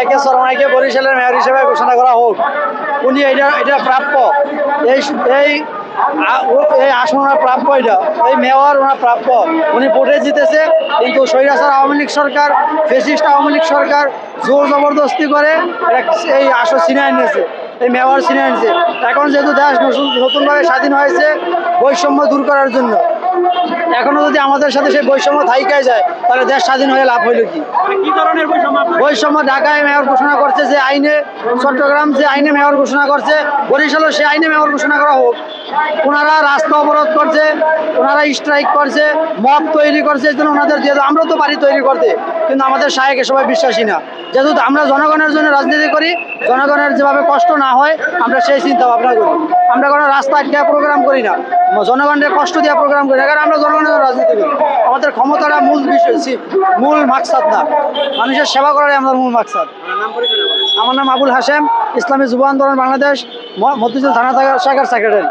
শাহেকে সরমাইকে বরিশালের মেয়র হিসেবে ঘোষণা করা হোক। উনি এটা প্রাপ্য, এই এই এই আসন ওনার প্রাপ্য, এই মেয়র ওনার প্রাপ্য। উনি ভোটে জিতেছে, কিন্তু স্বৈরাচার আওয়ামী লীগ সরকার, ফ্যাসিস্ট আওয়ামী লীগ সরকার জোর জবরদস্তি করে এই আসন ছিনিয়ে নিয়েছে, এই মেয়র ছিনিয়ে নিয়েছে। এখন যেহেতু দেশ নতুনভাবে স্বাধীন হয়েছে বৈষম্য দূর করার জন্য, এখনো যদি আমাদের সাথে সেই বৈষম্য থাইকায় যায় তাহলে দেশ স্বাধীন হয়ে লাভ হইল কি? কি ধরনের বৈষম্য ঢাকায় মেয়র ঘোষণা করছে যে আইনে, চট্টগ্রাম যে আইনে মেয়র ঘোষণা করছে, বরিশালও সে আইনে মেয়র ঘোষণা করা হোক। ওনারা রাস্তা অবরোধ করছে, ওনারা স্ট্রাইক করছে, মব তৈরি করছে, এই জন্য ওনাদের দিয়ে দাও। আমরাও তো পারি তৈরি করতে, কিন্তু আমাদের শায়েকে সবাই বিশ্বাসী না। যেহেতু আমরা জনগণের জন্য রাজনীতি করি, জনগণের যেভাবে কষ্ট না হয় আমরা সেই চিন্তা ভাবনা করি। আমরা কোনো রাস্তা আটকে প্রোগ্রাম করি না, জনগণের কষ্ট দেওয়া প্রোগ্রাম করি না, কারণ আমরা জনগণের জন্য রাজনীতি করি। আমাদের ক্ষমতাটা মূল বিষয়, মূল মাকসাদ না, মানুষের সেবা করাই আমাদের মূল মাকসাদ। আমার নাম আবুল হাশেম, ইসলামী যুব আন্দোলন বাংলাদেশ মতিঝিল থানা শাখার সেক্রেটারি।